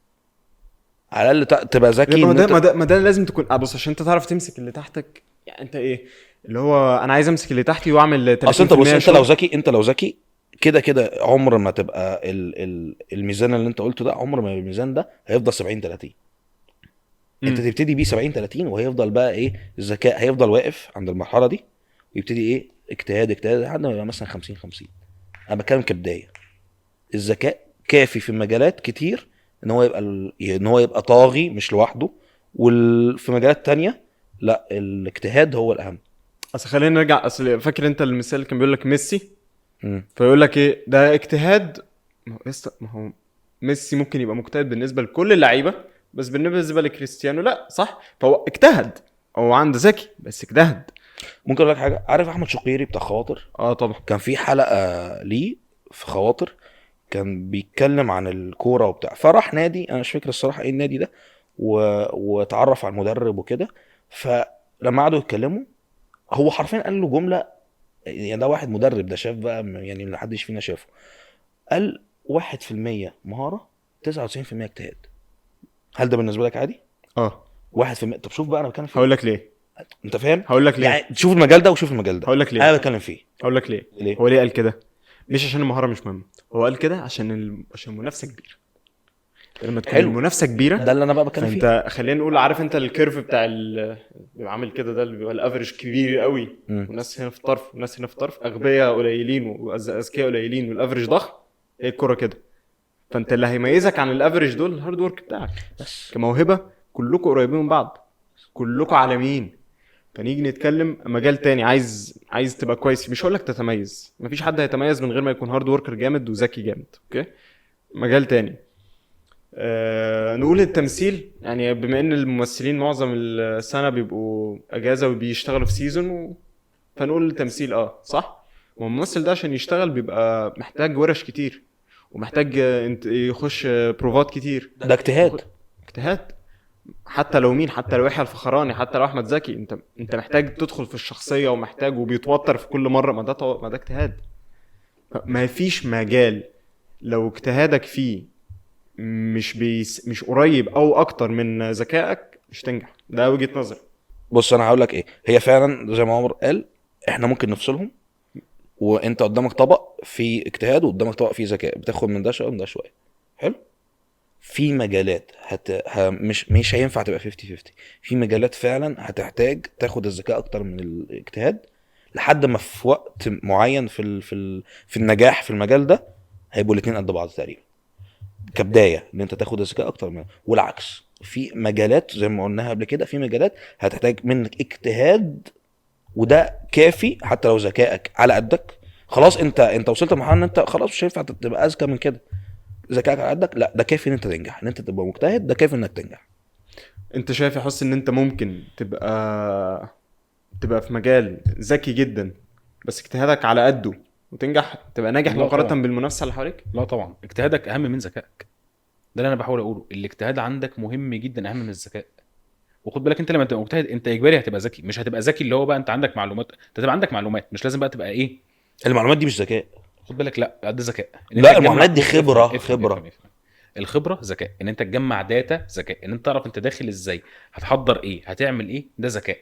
على الاقل تبقى ذكي. ما ده لازم تكون بص عشان انت تعرف تمسك اللي تحتك. يعني انت ايه اللي هو انا عايز امسك اللي تحتي واعمل 30% اصل انت بص، شغل. انت لو ذكي كده عمر ما تبقى الميزان اللي انت قلته ده، عمر ما الميزان ده هيفضل 70-30. انت تبتدي بيه 70-30 وهيفضل بقى ايه، الذكاء هيفضل واقف عند المرحله دي ويبتدي ايه، اجتهاد لحد ما يبقى مثلا 50-50. انا بتكلم كبدايه. الذكاء كافي في مجالات كتير ان هو يبقى طاغي مش لوحده، وفي مجالات تانية لا، الاجتهاد هو الاهم. اصل خلينا نرجع. اصل فاكر انت المثال اللي كان بيقول لك ميسي، مم. فيقول لك ايه ده اجتهاد. ما هو ميسي ممكن يبقى مجتهد بالنسبه لكل اللعيبه، بس بالنسبه لكريستيانو لا، صح؟ فهو اجتهد، هو عنده ذكي بس اجتهد. ممكن اقول لك حاجه، عارف احمد شقيري بتاع خواطر؟ طبعا. كان في حلقه ليه في خواطر كان بيتكلم عن الكوره وبتاع، فراح نادي انا مش فاكر الصراحه ايه النادي ده، واتعرف على المدرب وكده. فلما قعدوا يتكلموا هو حرفيا قال له جمله، يعني ده واحد مدرب ده شاف بقى، يعني اللي محدش فينا شافه. قال 1% مهاره 99% اجتهاد. هل ده بالنسبه لك عادي؟ 1%. طب شوف بقى انا بتكلم فيه. هقول لك ليه. انت فاهم؟ هقول لك ليه. يعني تشوف المجال ده وشوف المجال ده. هقول لك ليه. انا بتكلم فيه. هقول لك ليه. هو ليه قال كده؟ مش عشان المهاره مش مهمه، هو قال كده عشان المنافسه كبيره. لما تكون المنافسه كبيره ده اللي انا بقى بتكلم فيه. فانت خلينا نقول، عارف انت الكيرف بتاع بيبقى عامل كده، ده اللي بيبقى الافريج كبير قوي، والناس هنا في طرف والناس هنا في طرف، اغبياء قليلين واذكياء قليلين والافريج ضخم. هي الكوره كده. فانت اللي هيميزك عن الافريج دول الهارد ورك بتاعك بس. كموهبه كلكم قريبين من بعض، كلكم عالميين. فنيجي نتكلم مجال تاني، عايز تبقى كويس، مش هقول لك تتميز، مفيش حد هيتميز من غير ما يكون هارد وركر جامد وذكي جامد. اوكي. مجال تاني نقول التمثيل. يعني بما ان الممثلين معظم السنه بيبقوا اجازه وبيشتغلوا في سيزون فنقول التمثيل صح. والممثل ده عشان يشتغل بيبقى محتاج ورش كتير، ومحتاج يخش بروفات كتير. ده اجتهاد. حتى لو حتى لو يحيى الفخراني، حتى لو احمد زكي، انت محتاج تدخل في الشخصيه، ومحتاج وبيتوتر في كل مره. ما ده اجتهاد. ما فيش مجال لو اجتهادك فيه مش قريب او اكتر من ذكائك مش تنجح. ده وجهة نظر. بص انا هقول لك ايه، هي فعلا زي ما عمر قال، احنا ممكن نفصلهم، وانت قدامك طبق فيه اجتهاد وقدامك طبق فيه ذكاء، بتاخد من ده شويه ومن ده شويه. حلو. في مجالات مش هينفع تبقى 50-50. في مجالات فعلا هتحتاج تاخد الذكاء اكتر من الاجتهاد، لحد ما في وقت معين في النجاح في المجال ده هيبقوا الاثنين قد بعض تقريبا كبدايه، ان انت تاخد الذكاء اكتر منه. والعكس، في مجالات زي ما قلناها قبل كده، في مجالات هتحتاج منك اجتهاد وده كافي حتى لو ذكائك على قدك. خلاص انت وصلت لمرحله ان انت خلاص مش هينفع تبقى اذكى من كده، ذكائك على قدك، لا ده كافي ان انت تنجح، ان انت تبقى مجتهد ده كافي انك تنجح. انت شايف يا حسن ان انت ممكن تبقى في مجال ذكي جدا بس اجتهادك على قده وتنجح، تبقى ناجح مقارنه بالمنافسه اللي حواليك؟ لا طبعا، اجتهادك اهم من ذكائك. ده اللي انا بحاول اقوله، الاجتهاد عندك مهم جدا، اهم من الذكاء. وخد بالك انت لما تبقى مجتهد انت اجباري هتبقى ذكي. مش هتبقى ذكي اللي هو بقى انت عندك معلومات، انت تبقى عندك معلومات، مش لازم بقى تبقى ايه المعلومات دي مش ذكاء. خد بالك، لا ده ذكاء. لا المعلومات دي خبره. الخبره ذكاء، ان انت تجمع داتا ذكاء، ان انت تعرف انت داخل ازاي، هتحضر ايه، هتعمل ايه، ده ذكاء.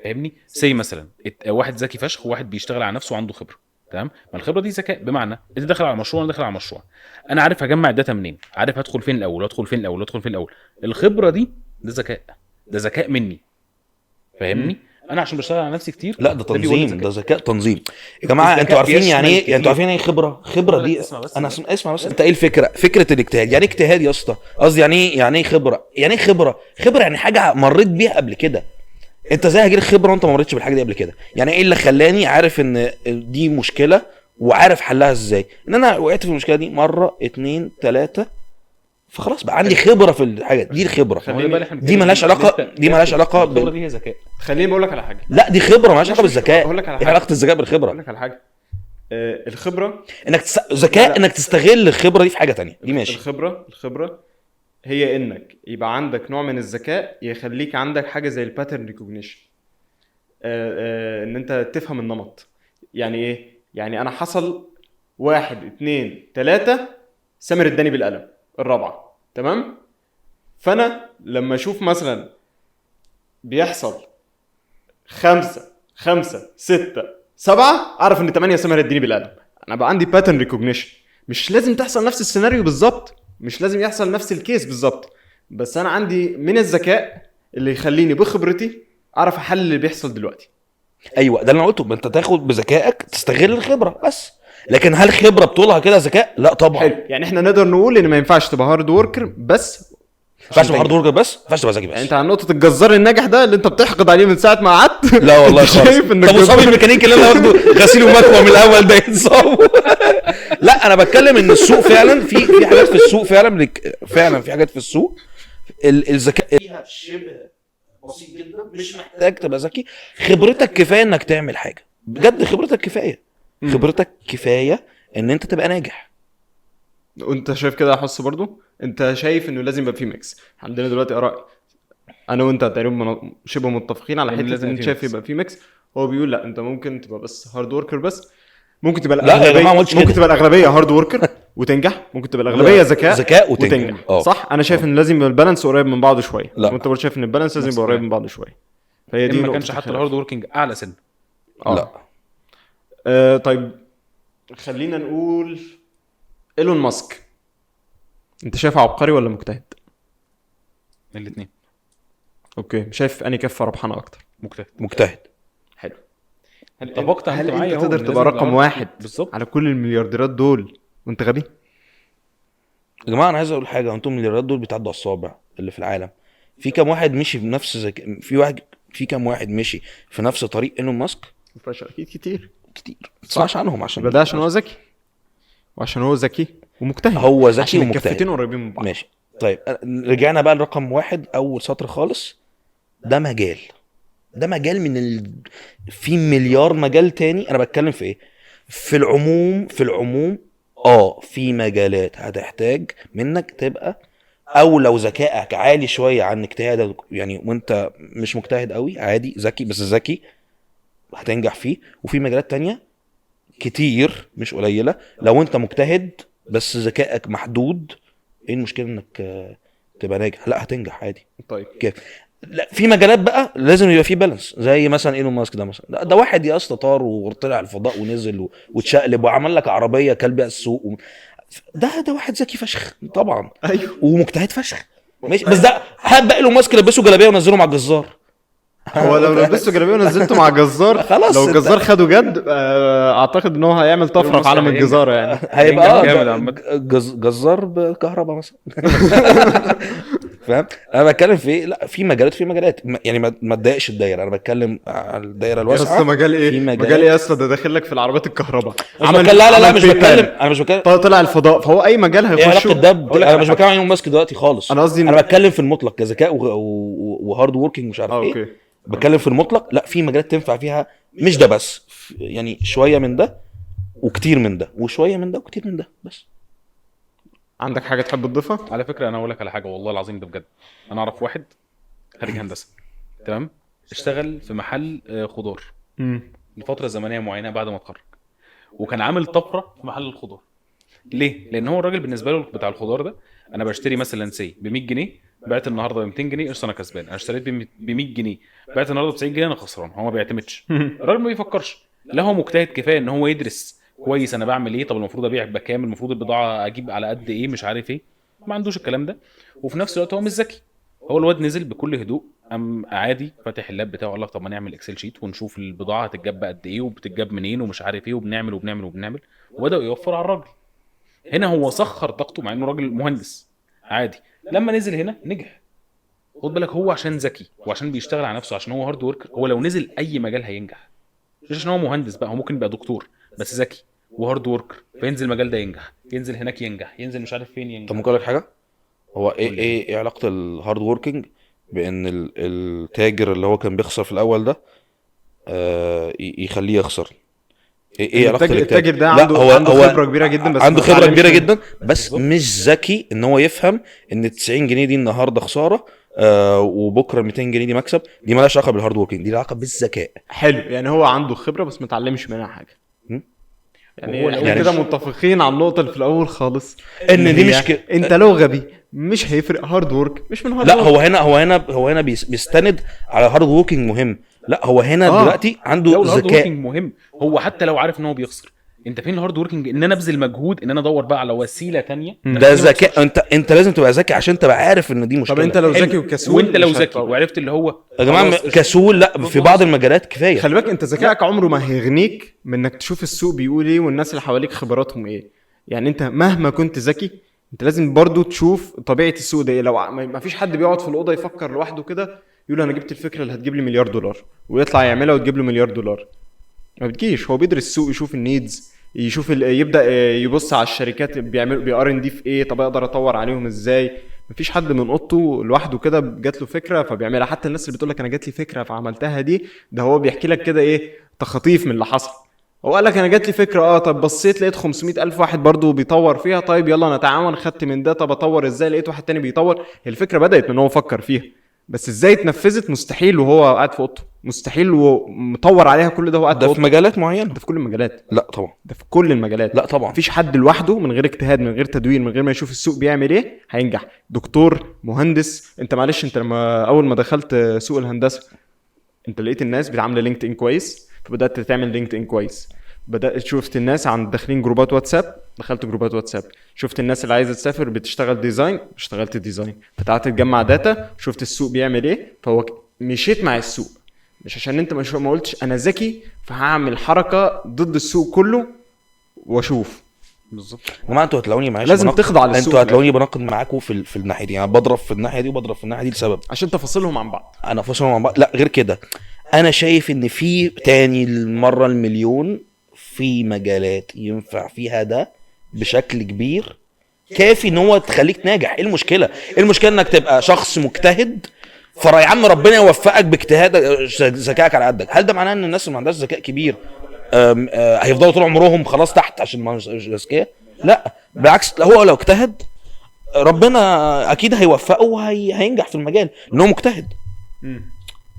فاهمني؟ زي مثلا واحد ذكي فشخ وواحد بيشتغل على نفسه وعنده خبره، تمام؟ ما الخبره دي ذكاء، بمعنى انت داخل على مشروع، انا داخل على مشروع، انا عارف هجمع الداتا منين، عارف هدخل فين الاول وادخل فين الاول وادخل فين الاول. الخبره دي ده ذكاء، ده ذكاء مني. فاهمني؟ انا عشان بشتغل على نفسي كتير، لا ده تنظيم، ده ذكاء تنظيم. يا جماعه انتوا عارفين يعني ايه؟ يعني انتوا عارفين ايه خبره دي؟ انا اسمع بس. انت ايه الفكره؟ فكره الاجتهاد يعني اجتهاد يا اسطى، قصدي يعني ايه خبره؟ يعني ايه خبره يعني حاجه مريت بيها قبل كده. انت ازاي هجيلك خبره وانت ما مريتش بالحاجه دي قبل كده؟ يعني ايه اللي خلاني عارف ان دي مشكله وعارف حلها ازاي. ان انا وقعت في المشكله دي مره 2 3 فخلاص بقى عندي خبره في الحاجه دي. الخبره دي مالهاش علاقه، دي مالهاش علاقه الخبره دي هي ذكاء. خليني بقول لك على حاجه. لا دي خبره مالهاش علاقه بالذكاء. اقول لك على ايه حاجه، علاقه الذكاء بالخبره؟ اقول لك على حاجه. الخبره انك ذكاء انك تستغل الخبره دي في حاجه تانية، دي ماشي. الخبره هي انك يبقى عندك نوع من الذكاء يخليك عندك حاجه زي الباترن ريكوجنيشن، ان انت تفهم النمط. يعني ايه؟ يعني انا حصل 1 2 3 سامر اداني بالقلم الرابعه، تمام؟ فانا لما اشوف مثلا بيحصل 5 5 6 7 اعرف ان 8 سامر اداني بالقلم. انا بقى عندي باترن ريكوجنيشن. مش لازم تحصل نفس السيناريو بالظبط، مش لازم يحصل نفس الكيس بالظبط، بس انا عندي من الذكاء اللي يخليني بخبرتي اعرف احل اللي بيحصل دلوقتي. ايوه ده اللي انا قلته، ما انت تاخد بذكائك تستغل الخبره بس. لكن هل خبره بطولها كده ذكاء؟ لا طبعا. حلو، يعني احنا نقدر نقول ان ما ينفعش تبقى هارد وركر بس، ما ينفعش تبقى هارد وركر بس، ما ينفعش تبقى ذكي بس. يعني انت عن نقطه الجزار الناجح ده اللي انت بتحقد عليه من ساعه ما قعدت. لا والله خالص. طب وصابي الميكانيكي اللي انا واخده غسيل ومكوى من الاول ده يتصاب. لا انا بتكلم ان السوق فعلا في حاجات في السوق فعلا في حاجات في السوق الذكاء فيها شبه بسيط جدا، مش محتاج تبقى ذكي. خبرتك كفايه انك تعمل حاجه بجد، خبرتك كفايه ان انت تبقى ناجح. وانت شايف كده احس برضو انت شايف انه لازم يبقى في ميكس. عندنا دلوقتي اراء انا وانت تقريبا شبه متفقين على حته ان انت شايف يبقى في ميكس. هو بيقول لا انت ممكن تبقى بس هارد وركر بس، ممكن تبقى الاغلبيه، ممكن تبقى الاغلبيه هارد وركر وتنجح، ممكن تبقى الاغلبيه ذكاء وتنجح. صح. انا شايف ان لازم البالانس قريب من بعضه شويه، وانت برضه شايف ان البالانس لازم يبقى قريب من بعضه شويه. فهي دي ما كانش حتى الهارد وركينج اعلى سن. لا طيب خلينا نقول ايلون ماسك، انت شايفه عبقري ولا مجتهد؟ الاثنين. اوكي، شايف اني كفه ربحانه اكتر؟ مجتهد. حلو. طبقت هل انت تقدر تبقى رقم واحد بالظبط على كل المليارديرات دول وانت غبي؟ يا جماعه انا عايز اقول حاجه، انتم المليارديرات دول بيتعدوا على الصوابع اللي في العالم. في كام واحد مشي بنفس في كام واحد مشي في نفس طريق ايلون ماسك؟ فشل اكيد كتير. صح عنهم عشان ده عشان هو ذكي، وعشان هو ذكي ومجتهد. هو ذكي ومجتهد، الكفتين قريبين من بعض. ماشي. طيب رجعنا بقى لرقم واحد اول سطر خالص. ده مجال من في مليار مجال تاني. انا بتكلم في ايه؟ في العموم في مجالات هتحتاج منك تبقى، او لو ذكائك عالي شويه عن اجتهادك يعني، وانت مش مجتهد قوي عادي ذكي، بس ذكي هتنجح فيه. وفي مجالات تانية كتير مش قليله لو انت مجتهد بس ذكائك محدود، ايه المشكله انك تبقى ناجح؟ لا هتنجح عادي. طيب كيف؟ لا في مجالات بقى لازم يبقى فيه بالانس، زي مثلا ايلون ماسك ده مثلا. ده واحد يا اسطى طار وطلع الفضاء ونزل واتشقلب وعمل لك عربيه كلب السوق ده واحد ذكي فشخ طبعا. ايوه ومجتهد فشخ ماشي. بس ده هبقى ايلون ماسك لبسه جلابيه ونزله مع الجزار. هو لو لبسته جلابيه ونزلته مع جزار خلاص لو الجزار خده جد اعتقد ان هو هيعمل طفره في عالم الجزاره يعني. هيبقى جزار بكهرباء مثلا. فاهم انا بتكلم في ايه؟ لا في مجالات يعني ما تضايقش الدايره. انا بتكلم على الدايره الواسعه. يا اسطى مجال ايه؟ مجال ايه يا اسطى؟ ده داخل لك في العربيات الكهرباء. لا مش بتكلم طلع الفضاء، فهو اي مجال هيخشه. انا مش بتكلم عن ايلون ماسك دلوقتي خالص. انا قصدي انا بتكلم في المطلق كذكاء وهارد ووركينج مش عارف ايه. بتكلم في المطلق. لا في مجالات تنفع فيها، مش ده بس يعني، شويه من ده وكتير من ده، وشويه من ده وكتير من ده بس. عندك حاجه تحب تضيفها؟ على فكره انا اقول لك على حاجه والله العظيم ده بجد. انا اعرف واحد خريج هندسه تمام، اشتغل في محل خضار لفتره زمنيه معينه بعد ما اتخرج، وكان عامل طفره في محل الخضار. ليه؟ لان هو الراجل بالنسبه له بتاع الخضار ده، انا بشتري مثلا ب 100 جنيه بعت النهارده ب 200 جنيه قشطه انا كسبان. انا اشتريت ب 100 جنيه بعت النهارده ب 90 جنيه انا خسران. هو ما بيعتمدش، الراجل ما بيفكرش. لا هو مجتهد كفايه ان هو يدرس كويس انا بعمل ايه، طب المفروض ابيع بكام، المفروض البضاعه اجيب على قد ايه، مش عارف ايه. ما عندوش الكلام ده. وفي نفس الوقت هو مش ذكي. هو الواد نزل بكل هدوء عادي فاتح اللاب بتاعه قال لك طب ما نعمل اكسل شيت ونشوف البضاعه هتتجاب قد ايه وبتتجاب منين ومش عارف ايه، وبنعمل وبدا يوفر على الراجل. هنا هو سخر طاقته مع انه راجل مهندس عادي. لما نزل هنا نجح. خد بالك هو عشان ذكي وعشان بيشتغل على نفسه، عشان هو هارد وركر. هو لو نزل اي مجال هينجح، مش عشان هو مهندس بقى، هو ممكن يبقى دكتور بس ذكي وهارد وركر، فينزل المجال ده ينجح، ينزل هناك ينجح، ينزل مش عارف فين ينجح. طب ممكن اقول لك حاجه؟ هو ايه علاقه الهارد ووركينج بان التاجر اللي هو كان بيخسر في الاول ده يخليه يخسر؟ ايه علاقه التاجر ده لا، عنده خبره كبيره جدا، بس عنده ما خبره اتعلمش كبيره من- جدا، بس مش ذكي ان هو يفهم ان 90 جنيه دي النهارده خساره وبكره 200 جنيه دي مكسب. دي مالهاش علاقه بالهارد ووركينج، دي لها علاقه بالذكاء. حلو، يعني هو عنده خبره بس ما اتعلمش منها حاجه. م? يعني وهو احنا يعني كده متفقين على النقطه اللي في الاول خالص، ان دي هي مش كده. انت لو غبي مش هيفرق هارد وورك، مش من هارد لا، وورك. هو هنا بيستند على هارد ووركينج مهم. لا، هو هنا دلوقتي عنده لو الهارد ذكاء. وركينج مهم، هو حتى لو عارف ان هو بيخسر، انت فين الهارد وركينج ان انا ابذل مجهود ان انا ادور بقى على وسيله تانية ده ذكاء. انت لازم تبقى ذكي عشان تبقى عارف ان دي مشكله. طب انت لو حلو. ذكي وكسول، وانت لو مش ذكي هتطور. وعرفت اللي هو يا جماعه خلاص كسول، لا في بعض المجالات كفايه. خلي بالك، انت ذكائك عمره ما هيغنيك من انك تشوف السوق بيقول ايه والناس اللي حواليك خبراتهم ايه. يعني انت مهما كنت ذكي، انت لازم برضو تشوف طبيعه السوق ده ايه. لو ما فيش حد بيقعد في الاوضه يفكر لوحده كده يقول انا جبت الفكره اللي هتجيب لي مليار دولار ويطلع يعملها وتجيب له مليار دولار. ما بتجيش. هو بيدرس السوق، يشوف النيدز، يشوف يبدا يبص على الشركات بيعملوا بي ار ان دي في ايه، طب اقدر اطور عليهم ازاي. مفيش حد من اوضته لوحده كده جات له فكره فبيعملها. حتى الناس اللي بتقول لك انا جات لي فكره فعملتها دي، ده هو بيحكي لك كده ايه تخاطيف من اللي حصل. هو قال لك انا جات لي فكره، طب بصيت لقيت 500,000 واحد برضو بيطور فيها، طيب يلا نتعاون، خدت من ده، طب اطور ازاي، لقيت واحد تاني بيطور. هي الفكره بدات من هو فكر فيها، بس ازاي اتنفذت مستحيل وهو قاعد في اوضته، مستحيل ومطور عليها كل ده وهو قاعد في ده في اوضته. مجالات معينه. ده في كل المجالات، لا طبعا. ده في كل المجالات. لا طبعا. مفيش حد لوحده من غير اجتهاد، من غير تدوير، من غير ما يشوف السوق بيعمل ايه هينجح. دكتور، مهندس، انت معلش، انت لما اول ما دخلت سوق الهندسه انت لقيت الناس بتعمل لينكد ان كويس فبدات تعمل لينكد ان كويس. بدات شفت الناس عن داخلين جروبات واتساب، دخلت جروبات واتساب. شفت الناس اللي عايزه تسافر بتشتغل ديزاين، اشتغلت ديزاين. فتعالت تجمع داتا، شفت السوق بيعمل ايه، فهو مشيت مع السوق. مش عشان انت ما قلتش انا ذكي فهعمل حركه ضد السوق كله واشوف. بالظبط. يا جماعه انتوا هتلاقوني معلش لازم تخضع للسوق. انتوا هتلاقوني بناقض معاكم في الناحيه دي. يعني بضرب في الناحيه دي وبضرب في الناحيه دي لسبب عشان تفاصلهم عن بعض. انا فاصلهم عن بعض. لا غير كده، انا شايف ان في تاني المره المليون في مجالات ينفع فيها ده بشكل كبير كافي ان هو تخليك ناجح. ايه المشكله؟ ايه المشكله انك تبقى شخص مجتهد فرا يا عم ربنا يوفقك باجتهادك ذكائك على قدك؟ هل ده معناه ان الناس اللي ما عندهاش ذكاء كبير هيفضلوا طول عمرهم خلاص تحت عشان ما مش اذكياء؟ لا بالعكس، هو لو اجتهد ربنا اكيد هيوفقه وهينجح في المجال لانه مجتهد.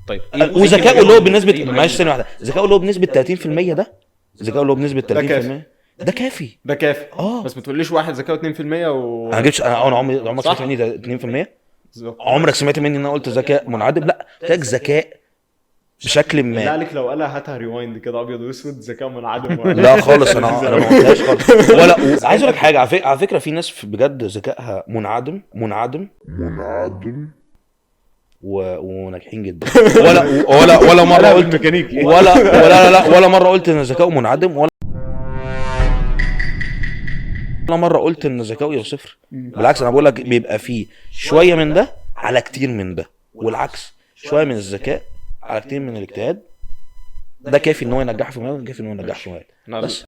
طيب وذكائه اللي هو بنسبه، معلش ثانيه واحده، ذكائه اللي هو بنسبه 30% ده، ذكائه اللي هو بنسبه 30% كافي. ده كافي. ده كافي. اه. بس ما تقوليش واحد ذكاؤه 2% انا ما جبتش، انا عمرك صح. سمعت مني 2%؟ عمرك سمعت مني ان انا قلت ذكاء منعدم؟ لا، قلت ذكاء بشكل لا ما. عليك، لو قالها هاتها ريوايند كده ابيض واسود، ذكاء منعدم لا خالص، انا ما قلتهاش خالص. ولا عايز اقول لك حاجه، على فكره في ناس بجد ذكائها منعدم وناجحين جدا. ولا مره قلت ميكانيكي. ولا مره قلت ان ذكائه منعدم، ولا مره قلت ان ذكائه صفر. بالعكس، انا بقول لك بيبقى فيه شويه من ده على كتير من ده، والعكس شويه من الذكاء على كتير من الاجتهاد. ده كافي ان هو ينجح في مجال، كافي ان هو ينجح في مجال. بس